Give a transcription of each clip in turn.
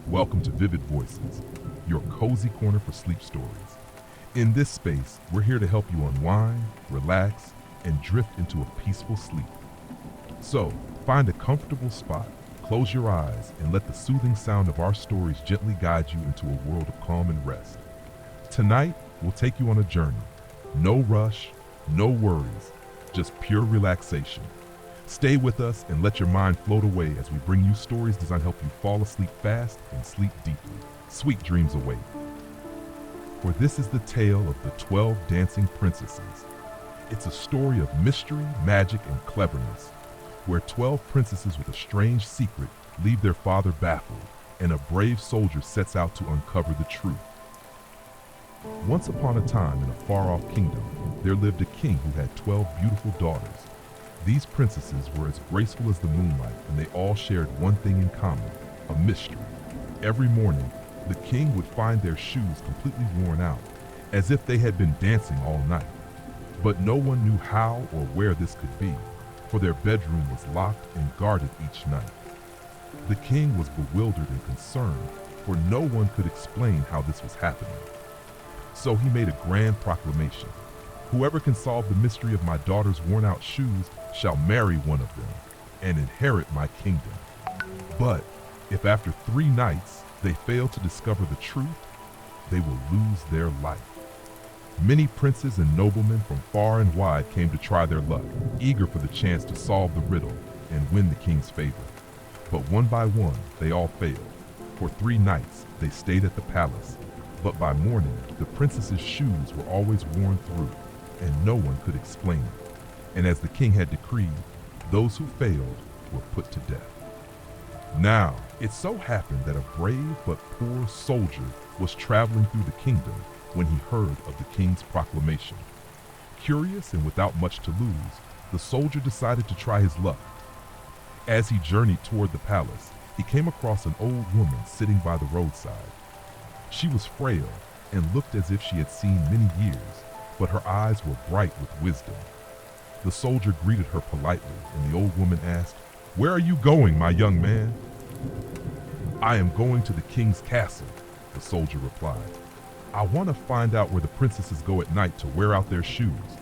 Welcome to Vivid Voices, your cozy corner for sleep stories. In this space, we're here to help you unwind, relax, and drift into a peaceful sleep. So, find a comfortable spot, close your eyes, and let the soothing sound of our stories gently guide you into a world of calm and rest. Tonight, we'll take you on a journey. No rush, no worries, just pure relaxation. Stay with us and let your mind float away as we bring you stories designed to help you fall asleep fast and sleep deeply. Sweet dreams await. For this is the tale of the 12 Dancing Princesses. It's a story of mystery, magic, and cleverness, where 12 princesses with a strange secret leave their father baffled, and a brave soldier sets out to uncover the truth. Once upon a time in a far-off kingdom, there lived a king who had 12 beautiful daughters. These princesses were as graceful as the moonlight, and they all shared one thing in common, a mystery. Every morning, the king would find their shoes completely worn out, as if they had been dancing all night. But no one knew how or where this could be, for their bedroom was locked and guarded each night. The king was bewildered and concerned, for no one could explain how this was happening. So he made a grand proclamation. Whoever can solve the mystery of my daughter's worn-out shoes shall marry one of them and inherit my kingdom. But if after 3 nights they fail to discover the truth, they will lose their life. Many princes and noblemen from far and wide came to try their luck, eager for the chance to solve the riddle and win the king's favor. But one by one, they all failed. For 3 nights, they stayed at the palace. But by morning, the princess's shoes were always worn through, and no one could explain it. And as the king had decreed, those who failed were put to death. Now, it so happened that a brave but poor soldier was traveling through the kingdom when he heard of the king's proclamation. Curious and without much to lose, the soldier decided to try his luck. As he journeyed toward the palace, he came across an old woman sitting by the roadside. She was frail and looked as if she had seen many years, but her eyes were bright with wisdom. The soldier greeted her politely, and the old woman asked, "Where are you going, my young man?" "I am going to the king's castle," the soldier replied. "I want to find out where the princesses go at night to wear out their shoes."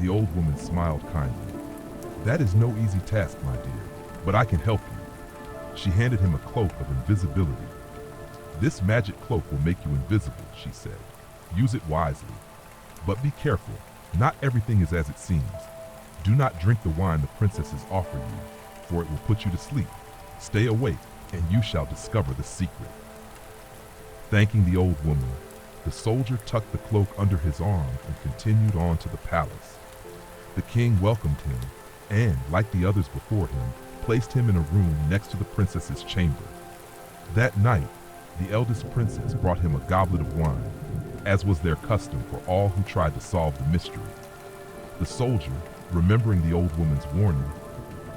The old woman smiled kindly. "That is no easy task, my dear, but I can help you." She handed him a cloak of invisibility. "This magic cloak will make you invisible," she said. "Use it wisely. But be careful, not everything is as it seems. Do not drink the wine the princesses offer you, for it will put you to sleep. Stay awake, and you shall discover the secret." Thanking the old woman, the soldier tucked the cloak under his arm and continued on to the palace. The king welcomed him and, like the others before him, placed him in a room next to the princess's chamber. That night, the eldest princess brought him a goblet of wine, as was their custom for all who tried to solve the mystery. The soldier, remembering the old woman's warning,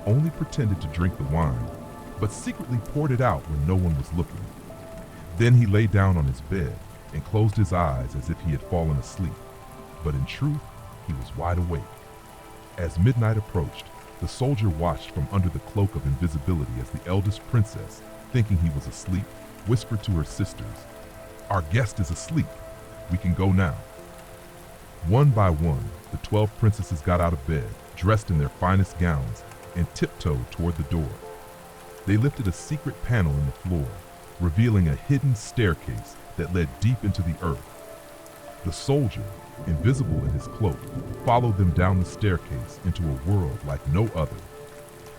only pretended to drink the wine, but secretly poured it out when no one was looking. Then he lay down on his bed and closed his eyes as if he had fallen asleep, but in truth, he was wide awake. As midnight approached, the soldier watched from under the cloak of invisibility as the eldest princess, thinking he was asleep, whispered to her sisters, "Our guest is asleep. We can go now." One by one, the 12 princesses got out of bed, dressed in their finest gowns, and tiptoed toward the door. They lifted a secret panel in the floor, revealing a hidden staircase that led deep into the earth. The soldier, invisible in his cloak, followed them down the staircase into a world like no other.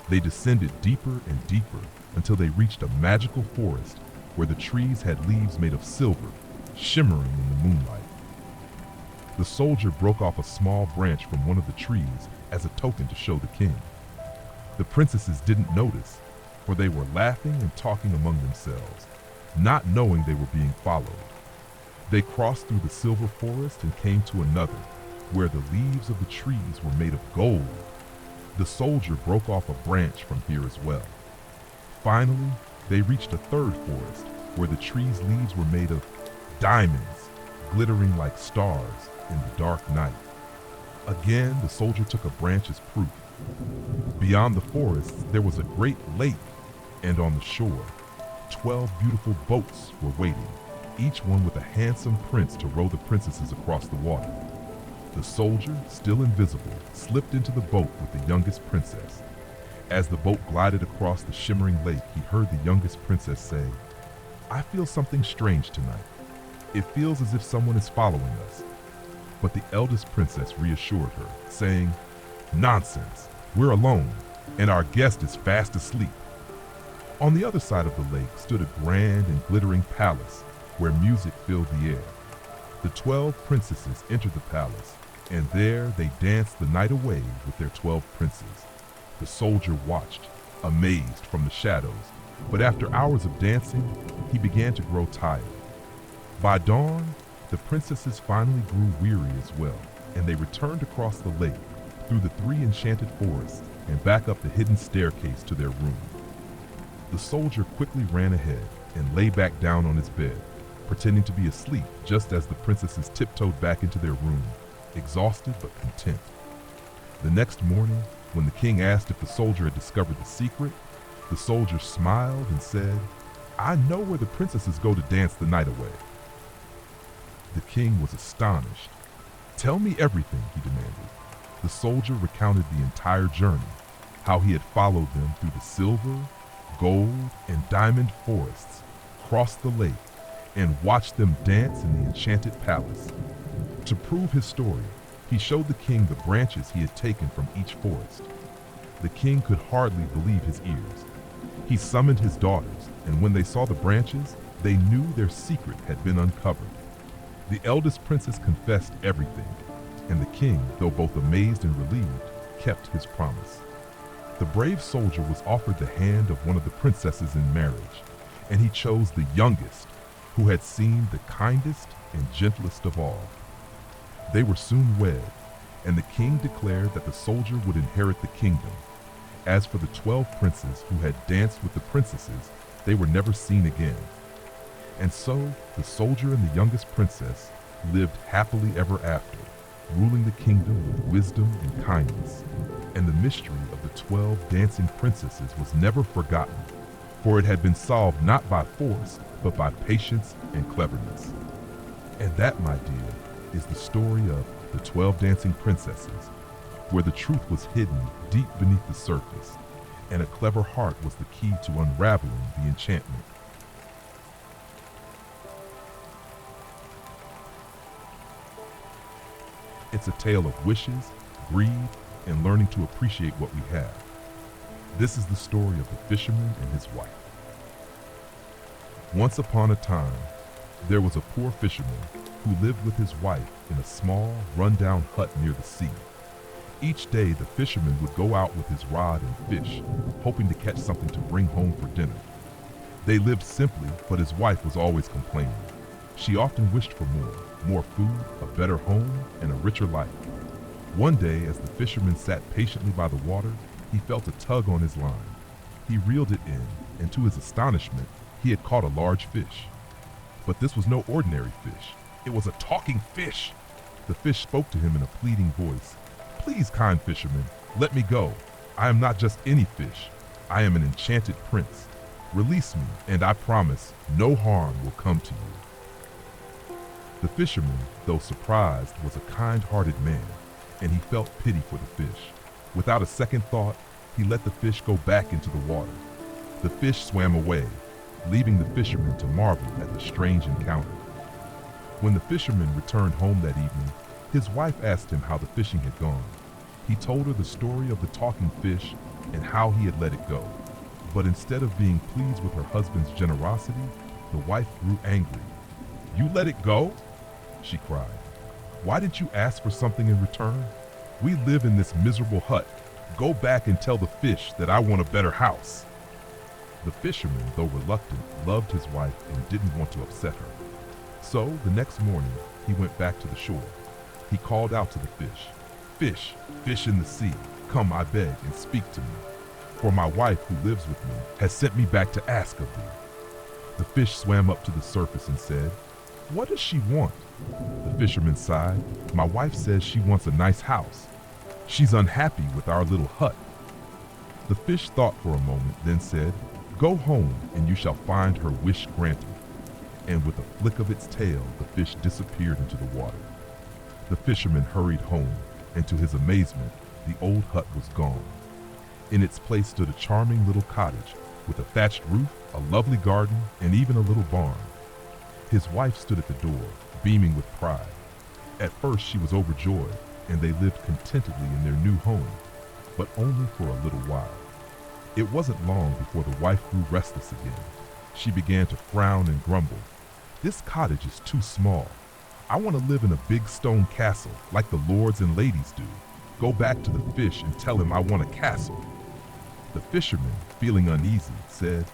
They descended deeper and deeper until they reached a magical forest where the trees had leaves made of silver, shimmering in the moonlight. The soldier broke off a small branch from one of the trees as a token to show the king. The princesses didn't notice, for they were laughing and talking among themselves, not knowing they were being followed. They crossed through the silver forest and came to another, where the leaves of the trees were made of gold. The soldier broke off a branch from here as well. Finally, they reached a third forest, where the trees' leaves were made of diamonds, glittering like stars in the dark night. Again, the soldier took a branch as proof. Beyond the forest, there was a great lake, and on the shore, 12 beautiful boats were waiting, each one with a handsome prince to row the princesses across the water. The soldier, still invisible, slipped into the boat with the youngest princess. As the boat glided across the shimmering lake, he heard the youngest princess say, "I feel something strange tonight. It feels as if someone is following us." But the eldest princess reassured her, saying, "Nonsense, we're alone, and our guest is fast asleep." On the other side of the lake stood a grand and glittering palace where music filled the air. The 12 princesses entered the palace, and there they danced the night away with their 12 princes. The soldier watched, amazed from the shadows, but after hours of dancing, he began to grow tired. By dawn, the princesses finally grew weary as well, and they returned across the lake, through the 3 enchanted forests, and back up the hidden staircase to their room. The soldier quickly ran ahead and lay back down on his bed, pretending to be asleep just as the princesses tiptoed back into their room, exhausted but content. The next morning, when the king asked if the soldier had discovered the secret, the soldier smiled and said, "I know where the princesses go to dance the night away." The king was astonished. "Tell me everything," he demanded. The soldier recounted the entire journey, how he had followed them through the silver, gold, and diamond forests, crossed the lake, and watched them dance in the enchanted palace. To prove his story, he showed the king the branches he had taken from each forest. The king could hardly believe his ears. He summoned his daughters, and when they saw the branches, they knew their secret had been uncovered. The eldest princess confessed everything, and the king, though both amazed and relieved, kept his promise. The brave soldier was offered the hand of one of the princesses in marriage, and he chose the youngest, who had seemed the kindest and gentlest of all. They were soon wed, and the king declared that the soldier would inherit the kingdom. As for the 12 princes who had danced with the princesses, they were never seen again. And so the soldier and the youngest princess lived happily ever after, ruling the kingdom with wisdom and kindness. And the mystery of the 12 dancing princesses was never forgotten, for it had been solved not by force, but by patience and cleverness. And that, my dear, is the story of the 12 dancing princesses, where the truth was hidden deep beneath the surface, and a clever heart was the key to unraveling the enchantment. It's a tale of wishes, greed, and learning to appreciate what we have. This is the story of the fisherman and his wife. Once upon a time, there was a poor fisherman who lived with his wife in a small, run-down hut near the sea. Each day, the fisherman would go out with his rod and fish, hoping to catch something to bring home for dinner. They lived simply, but his wife was always complaining. She often wished for more food, a better home, and a richer life. One day, as the fisherman sat patiently by the water, he felt a tug on his line. He reeled it in, and to his astonishment, he had caught a large fish. But this was no ordinary fish. It was a talking fish. The fish spoke to him in a pleading voice. "Please, kind fisherman, let me go. I am not just any fish. I am an enchanted prince. Release me, and I promise no harm will come to you." The fisherman, though surprised, was a kind-hearted man, and he felt pity for the fish. Without a second thought, he let the fish go back into the water. The fish swam away, leaving the fisherman to marvel at the strange encounter. When the fisherman returned home that evening, his wife asked him how the fishing had gone. He told her the story of the talking fish and how he had let it go. But instead of being pleased with her husband's generosity, the wife grew angry. "You let it go?" she cried. "Why didn't you ask for something in return? We live in this miserable hut. Go back and tell the fish that I want a better house." The fisherman, though reluctant, loved his wife and didn't want to upset her. So the next morning, he went back to the shore. He called out to the fish, "Fish, fish in the sea, come, I beg, and speak to me. For my wife, who lives with me, has sent me back to ask of thee." The fish swam up to the surface and said, "What does she want?" The fisherman sighed. "My wife says she wants a nice house. She's unhappy with our little hut." The fish thought for a moment, then said, Go home and you shall find her wish granted. And with a flick of its tail, the fish disappeared into the water. The fisherman hurried home, and to his amazement, the old hut was gone. In its place stood a charming little cottage with a thatched roof, a lovely garden, and even a little barn. His wife stood at the door, beaming with pride. At first she was overjoyed, and they lived contentedly in their new home, but only for a little while. It wasn't long before the wife grew restless again. She began to frown and grumble. This cottage is too small. I want to live in a big stone castle like the lords and ladies do. Go back to the fish and tell him I want a castle. The fisherman, feeling uneasy, said,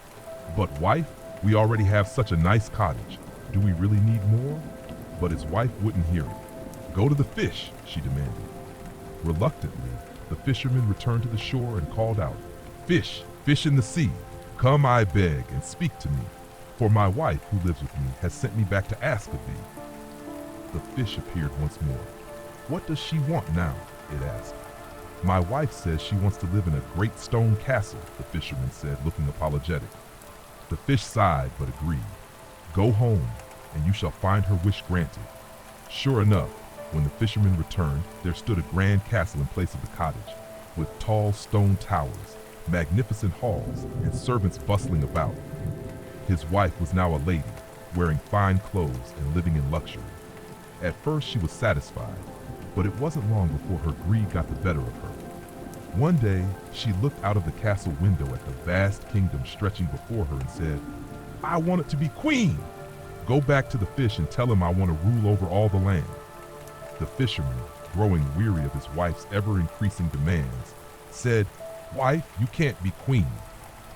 But wife, we already have such a nice cottage. Do we really need more? But his wife wouldn't hear it. Go to the fish, she demanded. Reluctantly, the fisherman returned to the shore and called out, Fish, fish in the sea, come I beg and speak to me, for my wife who lives with me has sent me back to ask of thee. The fish appeared once more. What does she want now? It asked. My wife says she wants to live in a great stone castle, the fisherman said, looking apologetic. The fish sighed but agreed. Go home, and you shall find her wish granted. Sure enough, when the fisherman returned, there stood a grand castle in place of the cottage, with tall stone towers, magnificent halls, and servants bustling about. His wife was now a lady, wearing fine clothes and living in luxury. At first she was satisfied, but it wasn't long before her greed got the better of her. One day, she looked out of the castle window at the vast kingdom stretching before her and said, I want it to be queen! Go back to the fish and tell him I want to rule over all the land. The fisherman, growing weary of his wife's ever-increasing demands, said, Wife, you can't be queen.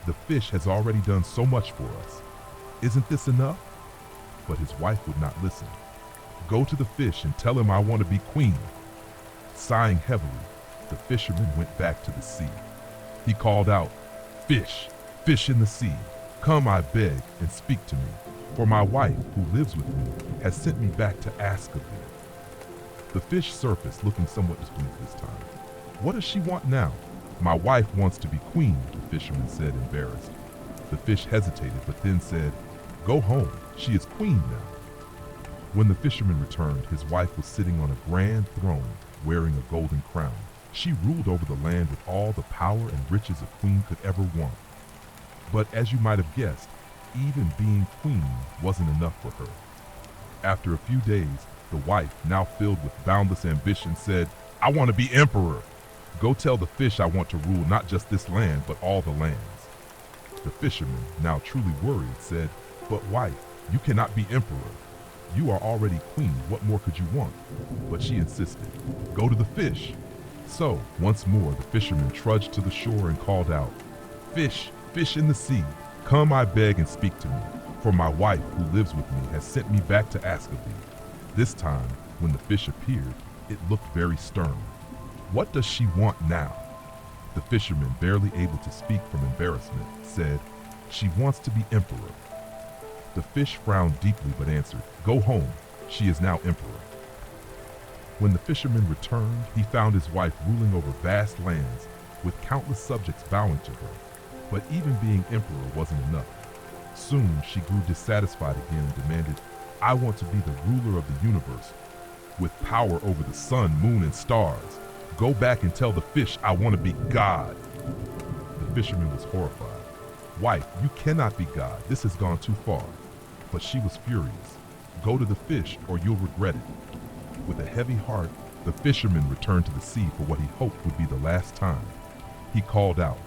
The fish has already done so much for us. Isn't this enough? But his wife would not listen. Go to the fish and tell him I want to be queen. Sighing heavily, the fisherman went back to the sea. He called out, Fish, fish in the sea, come I beg and speak to me, for my wife who lives with me has sent me back to ask of thee. The fish surfaced, looking somewhat displeased this time. What does she want now? My wife wants to be queen, the fisherman said, embarrassed. The fish hesitated, but then said, Go home, she is queen now. When the fisherman returned, his wife was sitting on a grand throne, wearing a golden crown. She ruled over the land with all the power and riches a queen could ever want. But as you might have guessed, even being queen wasn't enough for her. After a few days, the wife, now filled with boundless ambition, said, I want to be emperor. Go tell the fish I want to rule not just this land, but all the lands. The fisherman, now truly worried, said, But wife, you cannot be emperor. You are already queen, what more could you want? But she insisted, Go to the fish. So, once more, the fisherman trudged to the shore and called out, Fish, fish in the sea, come I beg and speak to me, for my wife who lives with me has sent me back to ask of thee. This time, when the fish appeared, it looked very stern. What does she want now? The fisherman, barely able to speak from embarrassment, said, She wants to be emperor. The fish frowned deeply but answered, Go home, she is now emperor. When the fisherman returned, he found his wife ruling over vast lands, with countless subjects bowing to her. But even being emperor wasn't enough. Soon she grew dissatisfied again and demanded, I want to be the ruler of the universe, with power over the sun, moon, and stars. Go back and tell the fish I want to be God. The fisherman was horrified. Wife, you cannot be God. This has gone too far. But she was furious. Go to the fish or you'll regret it. With a heavy heart, the fisherman returned to the sea for what he hoped would be the last time. He called out,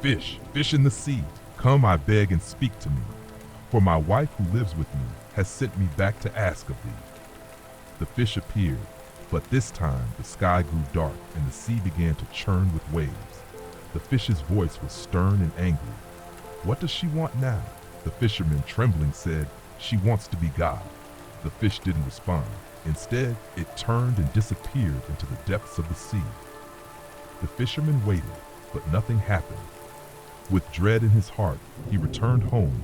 Fish, fish in the sea, come I beg and speak to me, for my wife who lives with me has sent me back to ask of thee. The fish appeared, but this time the sky grew dark and the sea began to churn with waves. The fish's voice was stern and angry. What does she want now? The fisherman, trembling, said, She wants to be God. The fish didn't respond. Instead, it turned and disappeared into the depths of the sea. The fisherman waited, but nothing happened. With dread in his heart, he returned home,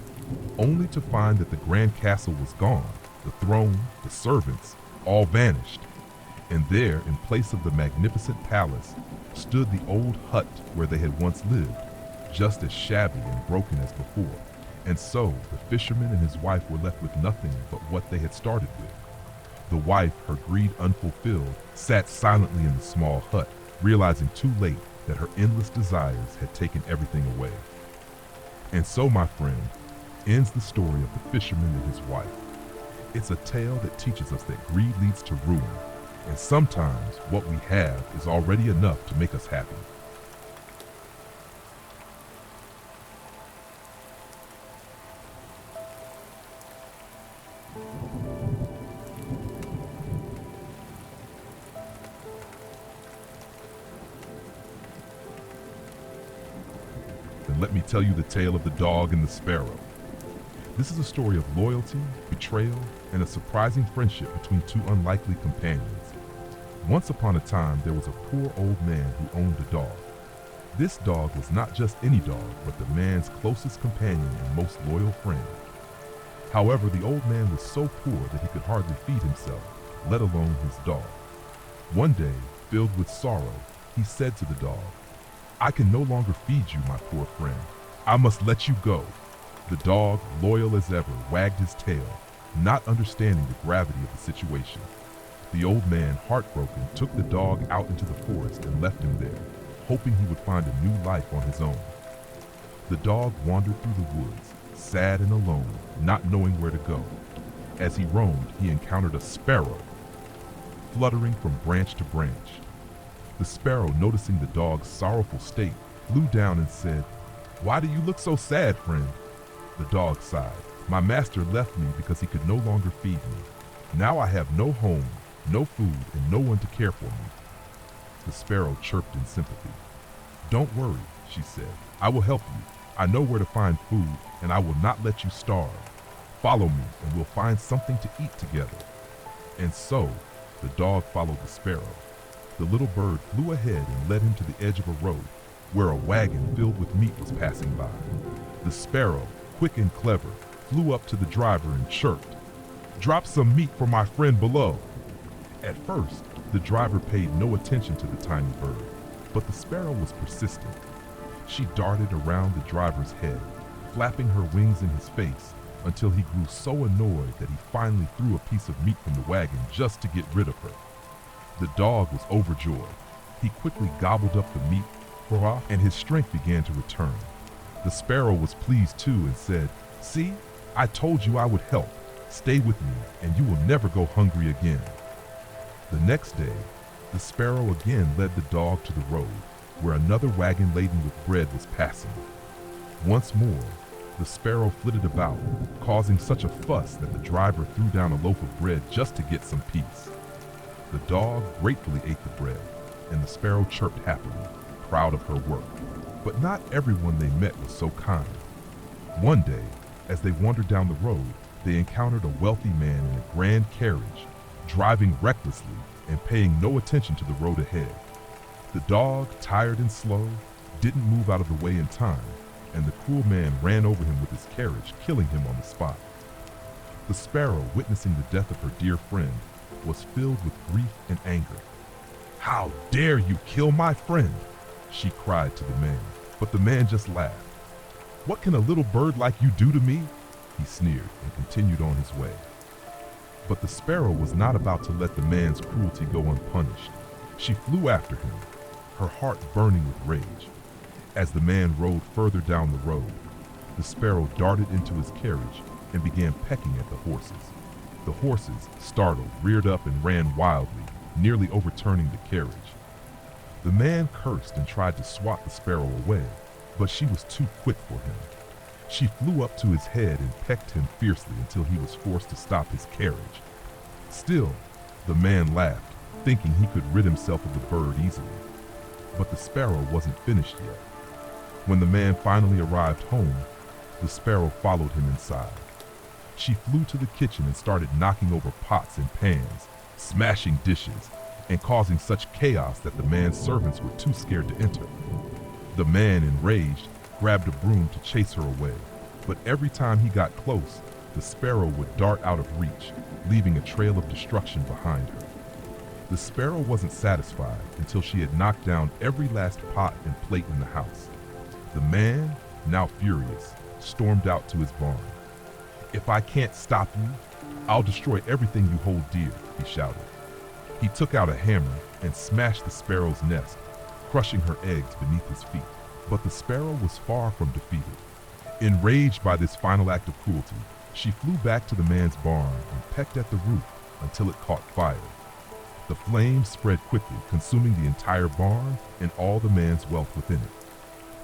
only to find that the grand castle was gone, the throne, the servants, all vanished. And there, in place of the magnificent palace, stood the old hut where they had once lived, just as shabby and broken as before. And so the fisherman and his wife were left with nothing but what they had started with. The wife, her greed unfulfilled, sat silently in the small hut, realizing too late that her endless desires had taken everything away. And so, my friend, ends the story of the fisherman and his wife. It's a tale that teaches us that greed leads to ruin, and sometimes what we have is already enough to make us happy. Then let me tell you the tale of the dog and the sparrow. This is a story of loyalty, betrayal, and a surprising friendship between two unlikely companions. Once upon a time, there was a poor old man who owned a dog. This dog was not just any dog, but the man's closest companion and most loyal friend. However, the old man was so poor that he could hardly feed himself, let alone his dog. One day, filled with sorrow, he said to the dog, "I can no longer feed you, my poor friend. I must let you go." The dog, loyal as ever, wagged his tail, not understanding the gravity of the situation. The old man, heartbroken, took the dog out into the forest and left him there, hoping he would find a new life on his own. The dog wandered through the woods, sad and alone, not knowing where to go. As he roamed, he encountered a sparrow, fluttering from branch to branch. The sparrow, noticing the dog's sorrowful state, flew down and said, "Why do you look so sad, friend?" The dog sighed. "My master left me because he could no longer feed me. Now I have no home, no food, and no one to care for me." The sparrow chirped in sympathy. "Don't worry," she said. "I will help you. I know where to find food, and I will not let you starve. Follow me, and we'll find something to eat together." And so, the dog followed the sparrow. The little bird flew ahead and led him to the edge of a road, where a wagon filled with meat was passing by. The sparrow, quick and clever, flew up to the driver and chirped, "Drop some meat for my friend below." At first, the driver paid no attention to the tiny bird, but the sparrow was persistent. She darted around the driver's head, flapping her wings in his face until he grew so annoyed that he finally threw a piece of meat from the wagon just to get rid of her. The dog was overjoyed. He quickly gobbled up the meat, and his strength began to return. The sparrow was pleased too and said, "See, I told you I would help. Stay with me, and you will never go hungry again." The next day, the sparrow again led the dog to the road, where another wagon laden with bread was passing. Once more, the sparrow flitted about, causing such a fuss that the driver threw down a loaf of bread just to get some peace. The dog gratefully ate the bread, and the sparrow chirped happily, proud of her work. But not everyone they met was so kind. One day, as they wandered down the road, they encountered a wealthy man in a grand carriage, driving recklessly and paying no attention to the road ahead. The dog, tired and slow, didn't move out of the way in time, and the cruel man ran over him with his carriage, killing him on the spot. The sparrow, witnessing the death of her dear friend, was filled with grief and anger. "How dare you kill my friend?" she cried to the man, but the man just laughed. "What can a little bird like you do to me?" he sneered and continued on his way. But the sparrow was not about to let the man's cruelty go unpunished. She flew after him, her heart burning with rage. As the man rode further down the road, the sparrow darted into his carriage and began pecking at the horses. The horses, startled, reared up and ran wildly, nearly overturning the carriage. The man cursed and tried to swat the sparrow away, but she was too quick for him. She flew up to his head and pecked him fiercely until he was forced to stop his carriage. Still, the man laughed, thinking he could rid himself of the bird easily. But the sparrow wasn't finished yet. When the man finally arrived home, the sparrow followed him inside. She flew to the kitchen and started knocking over pots and pans, smashing dishes, and causing such chaos that the man's servants were too scared to enter. The man, enraged, grabbed a broom to chase her away, but every time he got close, the sparrow would dart out of reach, leaving a trail of destruction behind her. The sparrow wasn't satisfied until she had knocked down every last pot and plate in the house. The man, now furious, stormed out to his barn. "If I can't stop you, I'll destroy everything you hold dear," he shouted. He took out a hammer and smashed the sparrow's nest, crushing her eggs beneath his feet. But the sparrow was far from defeated. Enraged by this final act of cruelty, she flew back to the man's barn and pecked at the roof until it caught fire. The flames spread quickly, consuming the entire barn and all the man's wealth within it.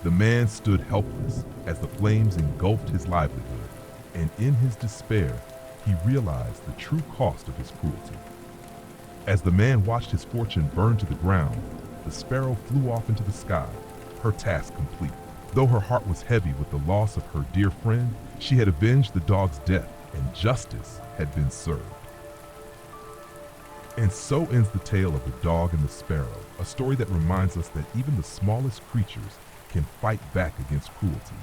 The man stood helpless as the flames engulfed his livelihood, and in his despair, he realized the true cost of his cruelty. As the man watched his fortune burn to the ground, the sparrow flew off into the sky, her task complete. Though her heart was heavy with the loss of her dear friend, she had avenged the dog's death, and justice had been served. And so ends the tale of the dog and the sparrow, a story that reminds us that even the smallest creatures can fight back against cruelty,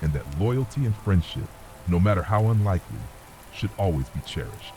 and that loyalty and friendship, no matter how unlikely, should always be cherished.